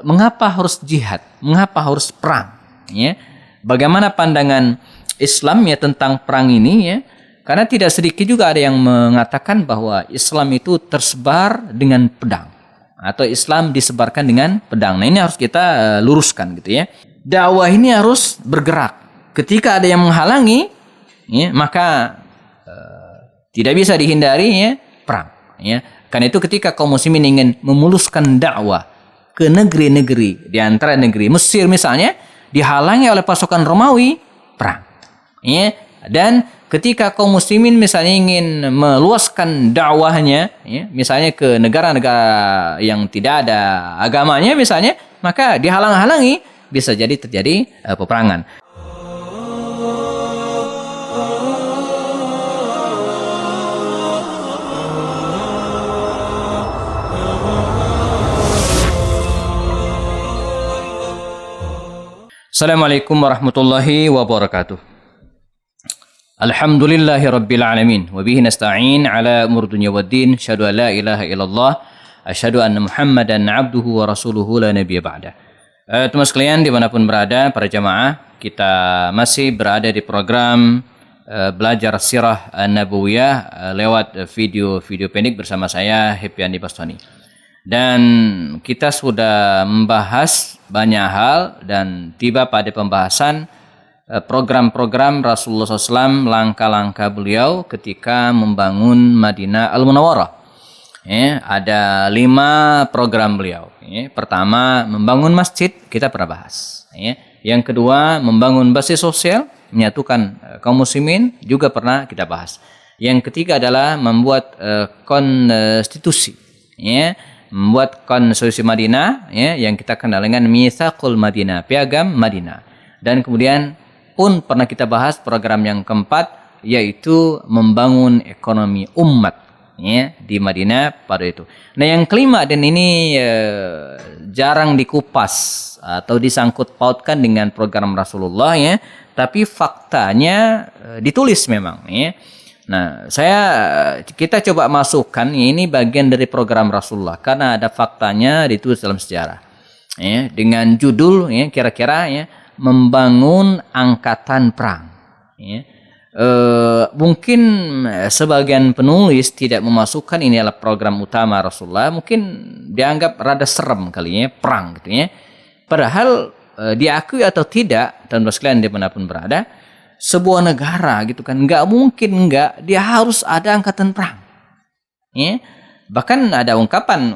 mengapa harus jihad, mengapa harus perang, ya. Bagaimana pandangan Islam ya tentang perang ini, ya. Karena tidak sedikit juga ada yang mengatakan bahwa Islam itu tersebar dengan pedang atau Islam disebarkan dengan pedang. Nah, ini harus kita luruskan gitu ya. Dakwah ini harus bergerak. Ketika ada yang menghalangi, ya, maka tidak bisa dihindari ya perang. Ya. Karena itu ketika kaum muslimin ingin memuluskan dakwah ke negeri-negeri, di antara negeri Mesir misalnya, dihalangi oleh pasukan Romawi, perang. Ya. Dan ketika kaum muslimin misalnya ingin meluaskan dakwahnya, ya, misalnya ke negara-negara yang tidak ada agamanya misalnya, maka dihalang-halangi, bisa jadi terjadi peperangan. Assalamualaikum warahmatullahi wabarakatuh. Alhamdulillahi rabbil alamin wa bihi nasta'in ala umur dunya waddin. Asyhadu an la ilaha illallah, asyhadu anna Muhammadan abduhu wa rasuluhu la nabiyya ba'da. Teman sekalian dimanapun berada, para jamaah, kita masih berada di program belajar sirah nabawiyah lewat video pendek bersama saya Happy Andi Bastoni. Dan kita sudah membahas banyak hal dan tiba pada pembahasan program-program Rasulullah SAW, langkah-langkah beliau ketika membangun Madinah Al-Munawwarah. Ya, ada 5 program beliau. Ya, pertama, membangun masjid, kita pernah bahas. Ya. Yang kedua, membangun basis sosial, menyatukan kaum muslimin, juga pernah kita bahas. Yang ketiga adalah membuat konstitusi. Ya, membuat konstitusi Madinah, ya, yang kita kenal dengan Mitsaqul Madinah, piagam Madinah. Dan kemudian pun pernah kita bahas program yang keempat, yaitu membangun ekonomi umat, ya, di Madinah pada itu. Nah, yang kelima, dan ini jarang dikupas atau disangkut pautkan dengan program Rasulullah, ya, tapi faktanya ditulis memang, ya. Nah, kita coba masukkan, ya, ini bagian dari program Rasulullah karena ada faktanya ditulis dalam sejarah, ya, dengan judul, ya, kira-kira, ya, membangun angkatan perang. Ya. Mungkin sebagian penulis tidak memasukkan ini adalah program utama Rasulullah, mungkin dianggap rada serem kali ya, perang gitu ya. Padahal diakui atau tidak, dan sekalian dimanapun berada, sebuah negara gitu kan, nggak mungkin dia harus ada angkatan perang. Ya. Bahkan ada ungkapan,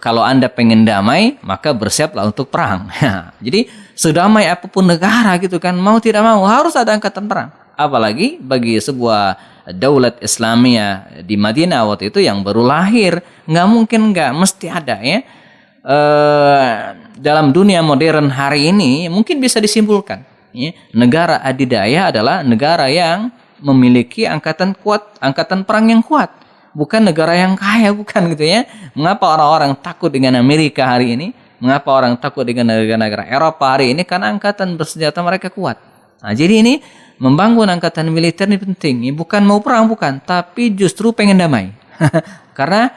kalau Anda pengen damai, maka bersiaplah untuk perang. Jadi sedamai apapun negara gitu kan, mau tidak mau harus ada angkatan perang. Apalagi bagi sebuah daulat Islamiyah di Madinah waktu itu yang baru lahir, nggak mungkin mesti ada ya. Dalam dunia modern hari ini mungkin bisa disimpulkan, ya, negara adidaya adalah negara yang memiliki angkatan kuat, angkatan perang yang kuat. Bukan negara yang kaya, bukan gitu ya. Mengapa orang-orang takut dengan Amerika hari ini? Mengapa orang takut dengan negara-negara Eropa hari ini? Karena angkatan bersenjata mereka kuat. Nah, jadi ini membangun angkatan militer ini penting. Ini bukan mau perang, bukan, tapi justru pengen damai. Karena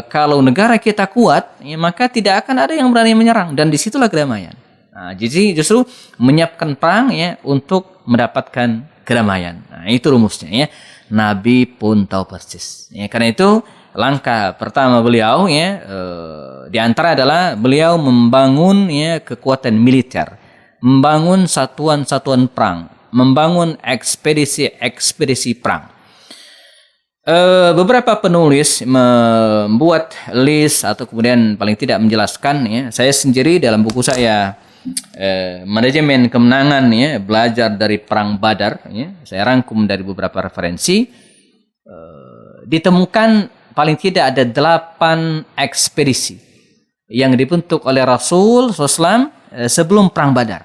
kalau negara kita kuat, ya, maka tidak akan ada yang berani menyerang, dan disitulah kedamaian. Nah, jadi justru menyiapkan perang, ya, untuk mendapatkan kedamaian. Nah, itu rumusnya, ya. Nabi pun tahu persis. Ya, karena itu langkah pertama beliau, ya, di antara adalah beliau membangun, ya, kekuatan militer, membangun satuan-satuan perang, membangun ekspedisi perang. Beberapa penulis membuat list atau kemudian paling tidak menjelaskan, ya. Saya sendiri dalam buku saya Manajemen Kemenangan, ya, belajar dari Perang Badar, ya, saya rangkum dari beberapa referensi, ditemukan paling tidak ada 8 ekspedisi yang dibentuk oleh Rasul SAW sebelum Perang Badar.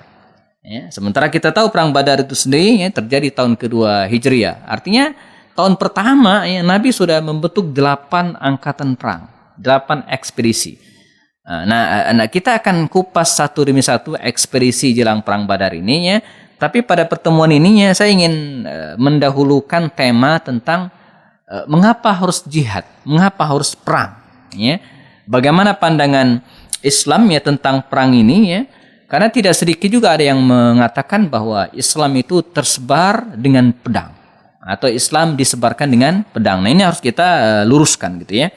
Ya, sementara kita tahu Perang Badar itu sendiri, ya, terjadi tahun kedua Hijriah. Artinya tahun pertama, ya, Nabi sudah membentuk 8 angkatan perang, 8 ekspedisi. Nah, kita akan kupas satu demi satu ekspedisi jelang Perang Badar ini, ya. Tapi pada pertemuan ini, ya, saya ingin mendahulukan tema tentang mengapa harus jihad, mengapa harus perang, ya. Bagaimana pandangan Islam ya tentang perang ini ya. Karena tidak sedikit juga ada yang mengatakan bahwa Islam itu tersebar dengan pedang atau Islam disebarkan dengan pedang. Nah, ini harus kita luruskan gitu ya.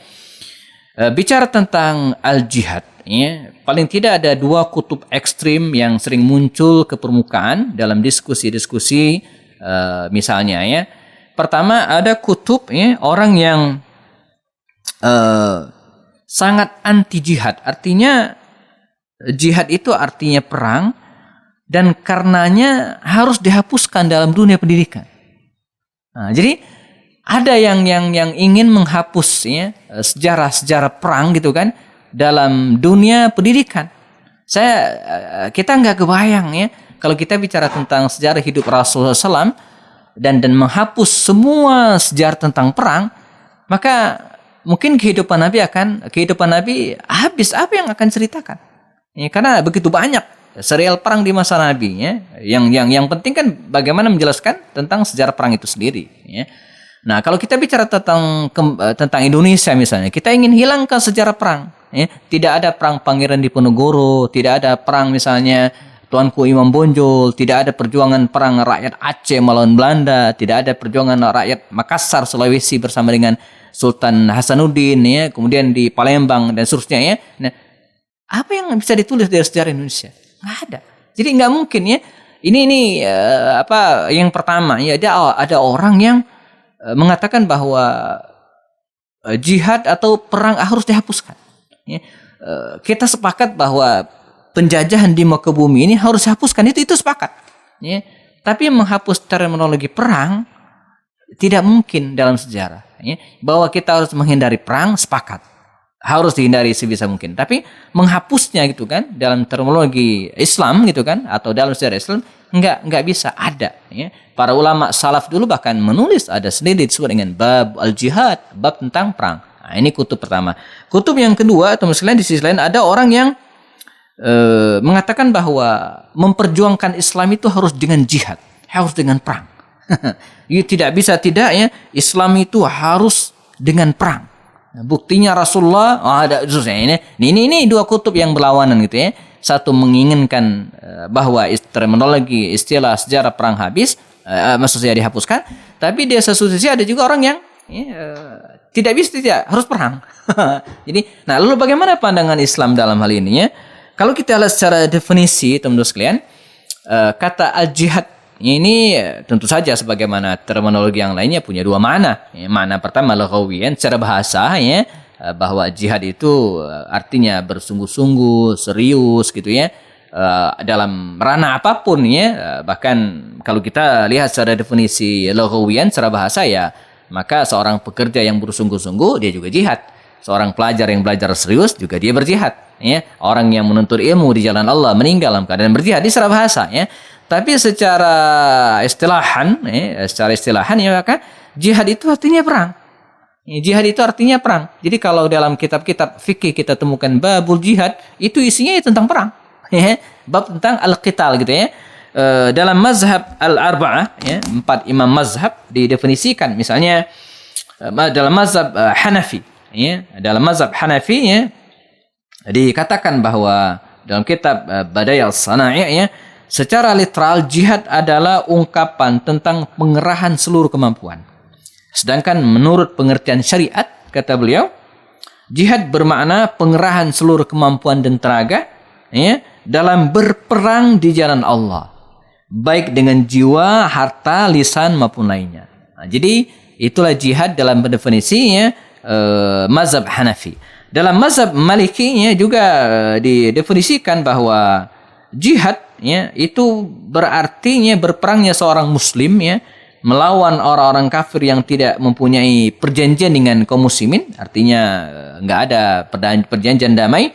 Bicara tentang al-jihad ya, paling tidak ada dua kutub ekstrim yang sering muncul ke permukaan dalam diskusi-diskusi misalnya ya. Pertama ada kutub ya, orang yang sangat anti jihad. Artinya jihad itu artinya perang dan karenanya harus dihapuskan dalam dunia pendidikan. Nah, jadi ada yang ingin menghapus ya, sejarah perang gitu kan dalam dunia pendidikan. Kita nggak kebayang ya kalau kita bicara tentang sejarah hidup Rasulullah SAW dan menghapus semua sejarah tentang perang, maka mungkin kehidupan Nabi habis apa yang akan ceritakan. Ya, karena begitu banyak serial perang di masa Nabi ya. Yang penting kan bagaimana menjelaskan tentang sejarah perang itu sendiri ya. Nah, kalau kita bicara tentang Indonesia misalnya, kita ingin hilangkan sejarah perang ya. Tidak ada perang Pangeran Diponegoro, tidak ada perang misalnya Tuanku Imam Bonjol, tidak ada perjuangan perang rakyat Aceh melawan Belanda, tidak ada perjuangan rakyat Makassar Sulawesi bersama dengan Sultan Hasanuddin ya, kemudian di Palembang dan seterusnya ya. Nah, apa yang bisa ditulis dari sejarah Indonesia? Nggak ada. Jadi nggak mungkin ya. Ini yang pertama ya, ada orang yang mengatakan bahwa jihad atau perang harus dihapuskan. Ya. Kita sepakat bahwa penjajahan di muka bumi ini harus dihapuskan, itu sepakat. Ya. Tapi menghapus terminologi perang tidak mungkin dalam sejarah. Ya. Bahwa kita harus menghindari perang, sepakat. Harus dihindari sebisa mungkin. Tapi menghapusnya gitu kan dalam terminologi Islam gitu kan atau dalam sejarah Islam nggak bisa ada. Ya. Para ulama salaf dulu bahkan menulis ada sendiri disebut dengan bab al-jihad, bab tentang perang. Nah, ini kutub pertama. Kutub yang kedua atau misalnya di sisi lain ada orang yang mengatakan bahwa memperjuangkan Islam itu harus dengan jihad, harus dengan perang. Tidak bisa tidak ya, Islam itu harus dengan perang. Buktinya Rasulullah ada ini dua kutub yang berlawanan gitu ya. Satu menginginkan bahwa terminologi istilah sejarah perang habis, maksud saya dihapuskan, tapi di satu sisi ada juga orang yang tidak harus perang. Jadi, nah lalu bagaimana pandangan Islam dalam hal ini ya? Kalau kita lihat secara definisi teman-teman sekalian, kata al-jihad ini tentu saja sebagaimana terminologi yang lainnya punya dua makna. Ya, makna pertama lughawiyan secara bahasa ya, bahwa jihad itu artinya bersungguh-sungguh, serius gitu ya, dalam ranah apapun ya. Bahkan kalau kita lihat secara definisi lughawiyan secara bahasa ya, maka seorang pekerja yang bersungguh-sungguh dia juga jihad. Seorang pelajar yang belajar serius juga dia berjihad ya. Orang yang menuntut ilmu di jalan Allah meninggal dalam keadaan berjihad di secara bahasa ya. Tapi secara istilahan ya maka jihad itu artinya perang. Jihad itu artinya perang. Jadi kalau dalam kitab-kitab fikih kita temukan babul jihad, itu isinya tentang perang. Ya, bab tentang al-qital gitu ya. Dalam mazhab al-arba'ah ya, 4 imam mazhab didefinisikan misalnya dalam mazhab Hanafi ya, dalam mazhab Hanafi ya, dikatakan bahwa dalam kitab Badai al-Sana'i ya, secara literal jihad adalah ungkapan tentang pengerahan seluruh kemampuan. Sedangkan menurut pengertian syariat, kata beliau, jihad bermakna pengerahan seluruh kemampuan dan tenaga ya, dalam berperang di jalan Allah, baik dengan jiwa, harta, lisan maupun lainnya. Nah, jadi itulah jihad dalam definisinya mazhab Hanafi. Dalam mazhab Maliki ya, juga didefinisikan bahwa jihad ya, itu berartinya berperangnya seorang muslim ya melawan orang-orang kafir yang tidak mempunyai perjanjian dengan kaum muslimin, artinya nggak ada perjanjian damai,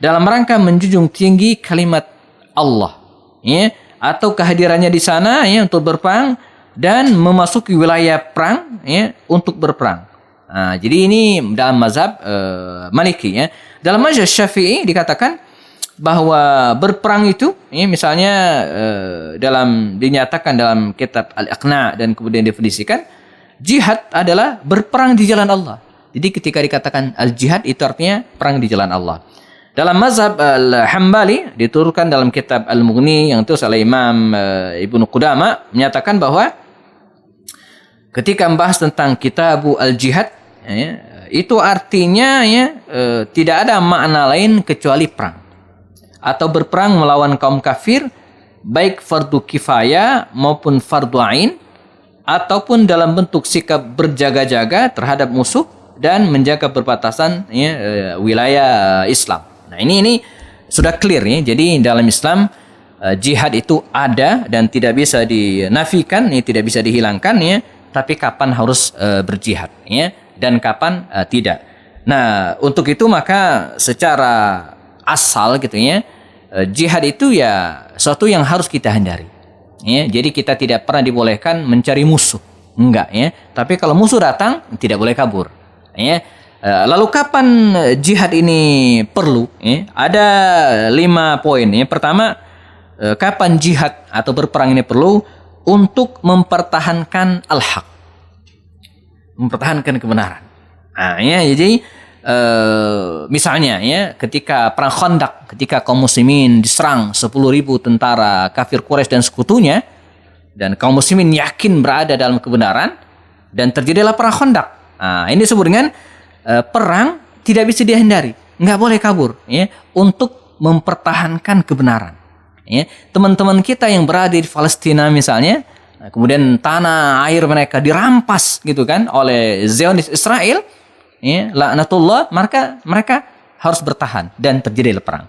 dalam rangka menjunjung tinggi kalimat Allah ya, atau kehadirannya di sana ya untuk berperang dan memasuki wilayah perang ya untuk berperang. Nah, jadi ini dalam mazhab Maliki ya. Dalam mazhab Syafi'i dikatakan bahwa berperang itu ya, misalnya dinyatakan dalam kitab Al-Iqna dan kemudian definisikan jihad adalah berperang di jalan Allah. Jadi ketika dikatakan al-jihad itu artinya perang di jalan Allah. Dalam mazhab Al-Hambali diturunkan dalam kitab Al-Mughni yang ditulis oleh Imam Ibnu Qudamah menyatakan bahwa ketika membahas tentang Kitabu Al-Jihad itu artinya tidak ada makna lain kecuali perang atau berperang melawan kaum kafir, baik fardu kifayah maupun fardu ain, ataupun dalam bentuk sikap berjaga-jaga terhadap musuh dan menjaga perbatasan wilayah Islam. Nah, ini sudah clear ya. Jadi dalam Islam jihad itu ada dan tidak bisa dinafikan, tidak bisa dihilangkan ya. Tapi kapan harus berjihad ya, dan kapan tidak. Nah, untuk itu maka secara asal gitu ya, jihad itu ya suatu yang harus kita hindari. Ya, jadi kita tidak pernah dibolehkan mencari musuh, enggak ya. Tapi kalau musuh datang tidak boleh kabur. Ya. Lalu kapan jihad ini perlu? Ya? Ada 5 poin. Ya. Pertama, kapan jihad atau berperang ini perlu? Untuk mempertahankan al-haq, mempertahankan kebenaran. Nah, ya, jadi misalnya ya, ketika perang Khandaq, ketika kaum muslimin diserang 10.000 tentara kafir Quraisy dan sekutunya, dan kaum muslimin yakin berada dalam kebenaran, dan terjadilah perang Khandaq. Nah, ini disebut dengan perang tidak bisa dihindari, nggak boleh kabur ya, untuk mempertahankan kebenaran ya. Teman-teman kita yang berada di Palestina misalnya, kemudian tanah air mereka dirampas gitu kan oleh Zionis Israel ya, laknatullah, maka mereka harus bertahan dan terjadi perang.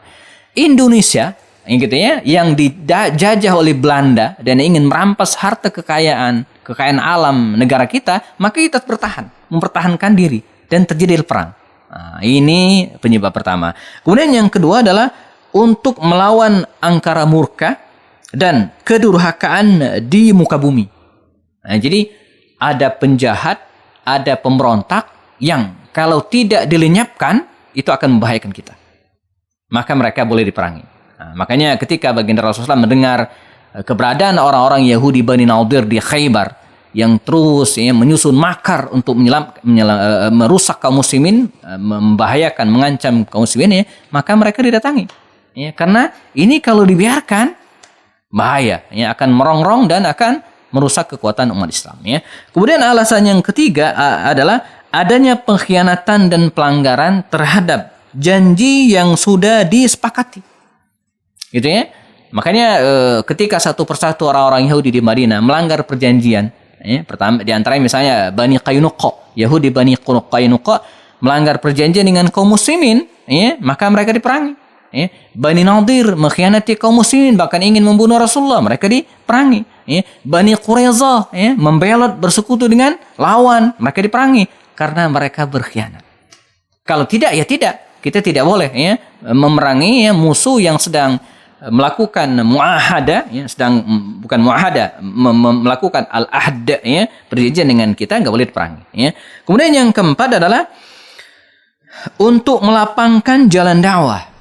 Indonesia gitu ya, yang dijajah oleh Belanda dan ingin merampas harta kekayaan alam negara kita, maka kita bertahan, mempertahankan diri dan terjadi perang. Nah, ini penyebab pertama. Kemudian yang kedua adalah untuk melawan angkara murka dan kedurhakaan di muka bumi. Nah, jadi ada penjahat, ada pemberontak yang kalau tidak dilenyapkan itu akan membahayakan kita. Maka mereka boleh diperangi. Nah, makanya ketika baginda Rasulullah mendengar keberadaan orang-orang Yahudi Bani Nadir di Khaybar yang terus menyusun makar untuk merusak kaum muslimin, membahayakan, mengancam kaum muslimin maka mereka didatangi. Ya, karena ini kalau dibiarkan bahaya, akan merongrong dan akan merusak kekuatan umat Islam. Ya. Kemudian alasan yang ketiga adalah adanya pengkhianatan dan pelanggaran terhadap janji yang sudah disepakati. Gitu ya. Makanya ketika satu persatu orang-orang Yahudi di Madinah melanggar perjanjian, pertama di antaranya misalnya Bani Qaynuqa, Yahudi Bani Qaynuqa melanggar perjanjian dengan kaum muslimin, maka mereka diperangi. Bani Nadir mengkhianati kaum muslimin, bahkan ingin membunuh Rasulullah, mereka diperangi. Bani Quraidah membelot bersekutu dengan lawan, mereka diperangi karena mereka berkhianat. Kalau tidak ya tidak, kita tidak boleh memerangi musuh yang sedang melakukan muahada, bukan muahada, melakukan al-ahd, perjanjian dengan kita, nggak boleh diperangi. Kemudian yang keempat adalah untuk melapangkan jalan dakwah.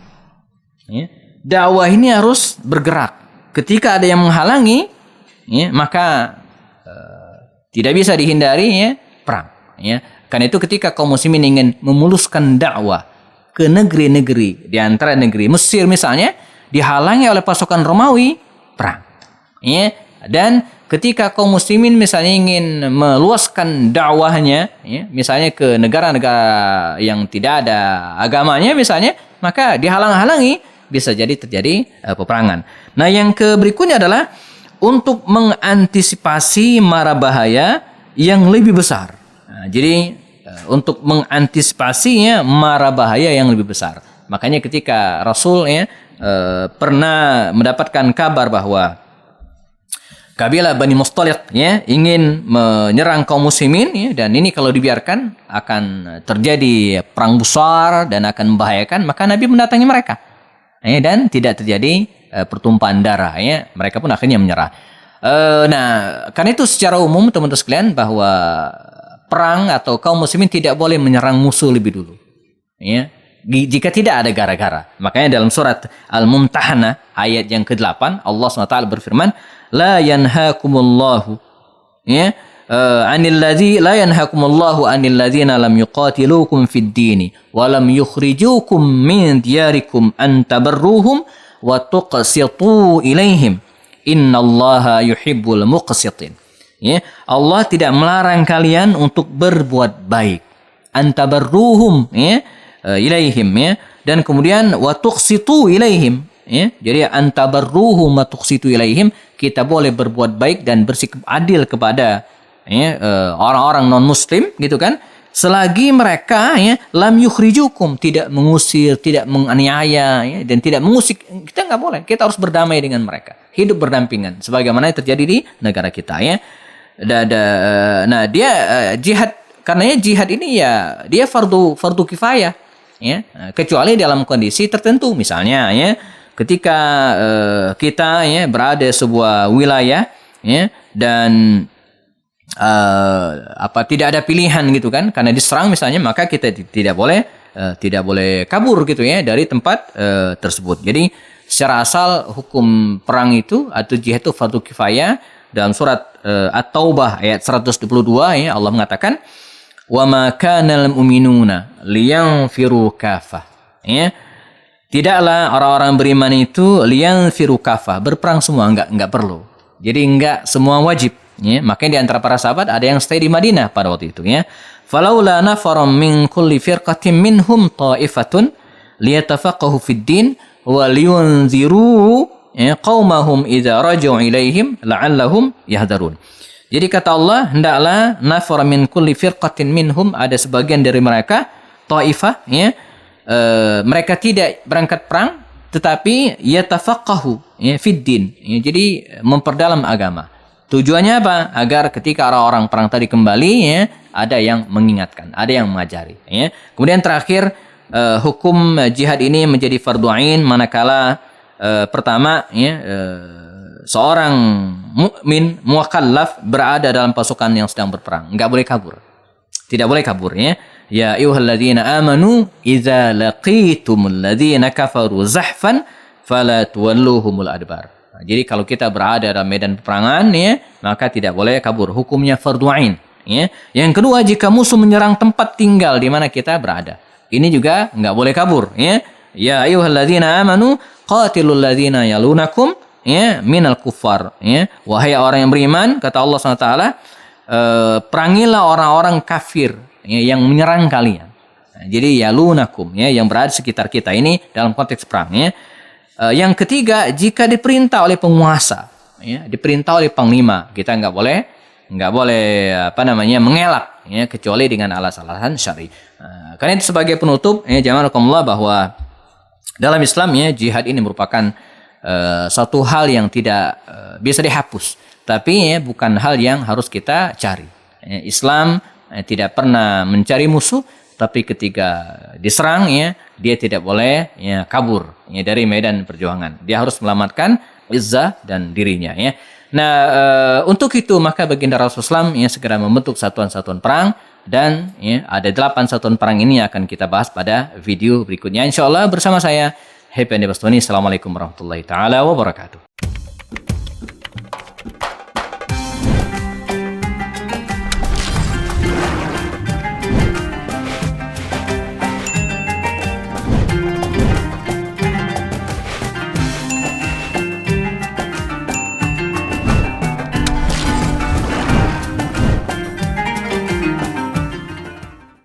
Dakwah ini harus bergerak. Ketika ada yang menghalangi, maka tidak bisa dihindari perang. Karena itu ketika kaum muslimin ingin memuluskan dakwah ke negeri-negeri, di antara negeri Mesir misalnya, dihalangi oleh pasukan Romawi, perang. Dan ketika kaum muslimin misalnya ingin meluaskan dakwahnya, misalnya ke negara-negara yang tidak ada agamanya misalnya, maka dihalang-halangi, bisa jadi terjadi peperangan. Nah, yang berikutnya adalah untuk mengantisipasi mara bahaya yang lebih besar. Nah, jadi untuk mengantisipasinya mara bahaya yang lebih besar. Makanya ketika Rasul pernah mendapatkan kabar bahwa kabilah Bani Mustaliq ingin menyerang kaum muslimin, dan ini kalau dibiarkan akan terjadi perang besar dan akan membahayakan, maka Nabi mendatangi mereka dan tidak terjadi pertumpahan darah. Mereka pun akhirnya menyerah. Nah, karena itu secara umum teman-teman sekalian, bahwa perang atau kaum muslimin tidak boleh menyerang musuh lebih dulu. Jika tidak ada gara-gara. Makanya dalam surat Al-Mumtahanah ayat yang ke-8 Allah SWT berfirman, la yanhaakumullahu anil ladzi la yanhakumullahu anil ladzina lam yuqatilukum fid dini wa lam yukhrijukum min diyarikum an tabarruhum wa tuqsitu ilaihim innallaha yuhibbul muqsitin. Ya, Allah tidak melarang kalian untuk berbuat baik. Antabarruhum ya, ilaihim ya, dan kemudian wa tuqsitu ilaihim ya. Jadi antabarruhum wa tuqsitu ilaihim, kita boleh berbuat baik dan bersikap adil kepada ya, orang-orang non muslim gitu kan, selagi mereka ya lam yukhrijukum, tidak mengusir, tidak menganiaya ya, dan tidak mengusik. Kita nggak boleh, kita harus berdamai dengan mereka, hidup berdampingan sebagaimana yang terjadi di negara kita ya. Nah dia jihad, karenanya jihad ini ya dia fardu kifayah ya, kecuali dalam kondisi tertentu, misalnya ya ketika kita ya berada di sebuah wilayah ya, dan tidak ada pilihan gitu kan, karena diserang misalnya, maka kita tidak boleh kabur gitu ya dari tempat tersebut. Jadi secara asal hukum perang itu atau jihad itu fardu kifayah. Dalam surat At-Taubah ayat 122 ya, Allah mengatakan wa ma kanal mu'minuna liyanfiru kafah ya. Tidaklah orang-orang beriman itu liyanfiru kafah, berperang semua, enggak perlu. Jadi enggak semua wajib ya. Makanya di antara para sahabat ada yang stay di Madinah pada waktu itu ya. Falaula nafaram min kulli firqatin minhum ta'ifatun liyatafaqahu fid din wa liyunziru qaumahum idza raja'u ilaihim la'allahum yahdharun. Jadi kata Allah, hendaklah nafar min kulli firqatin minhum, ada sebagian dari mereka taifah ya, mereka tidak berangkat perang tetapi yatafaqahu ya fid din ya, jadi memperdalam agama. Tujuannya apa? Agar ketika orang-orang perang tadi kembali ya, ada yang mengingatkan, ada yang mengajari ya. Kemudian terakhir hukum jihad ini menjadi fardhu ain manakala pertama ya, seorang mukmin mukallaf berada dalam pasukan yang sedang berperang, enggak boleh kabur. Tidak boleh kabur ya. Ya ayyuhalladzina amanu idza laqitumul ladzina kafaru zahfan fala tuwalluhumul adbar. Jadi kalau kita berada dalam medan peperangan ya, maka tidak boleh kabur. Hukumnya fardhu ain ya. Yang kedua, jika musuh menyerang tempat tinggal di mana kita berada, ini juga enggak boleh kabur ya. Ya ayyuhalladzina amanu qatilul ladzina yalunakum ya minal kuffar ya. Wahai orang yang beriman, kata Allah SWT, perangilah orang-orang kafir ya, yang menyerang kalian. Nah, jadi yalunakum ya, yang berada di sekitar kita, ini dalam konteks perang ya. Yang ketiga, jika diperintah oleh penguasa ya, diperintah oleh panglima, kita nggak boleh mengelak ya, kecuali dengan alasan syar'i. Karena itu sebagai penutup ya, jamaah bahwa dalam Islam ya, jihad ini merupakan satu hal yang tidak bisa dihapus, tapi ya, bukan hal yang harus kita cari. Ya, Islam tidak pernah mencari musuh, tapi ketika diserang ya, dia tidak boleh ya kabur ya dari medan perjuangan. Dia harus melamatkan izzah dan dirinya ya. Nah, untuk itu maka baginda Rasulullah SAW ya segera membentuk satuan-satuan perang, dan ya, ada 8 satuan perang ini yang akan kita bahas pada video berikutnya insyaallah bersama saya Happy Andi Bastoni. Assalamualaikum warahmatullahi taala wabarakatuh.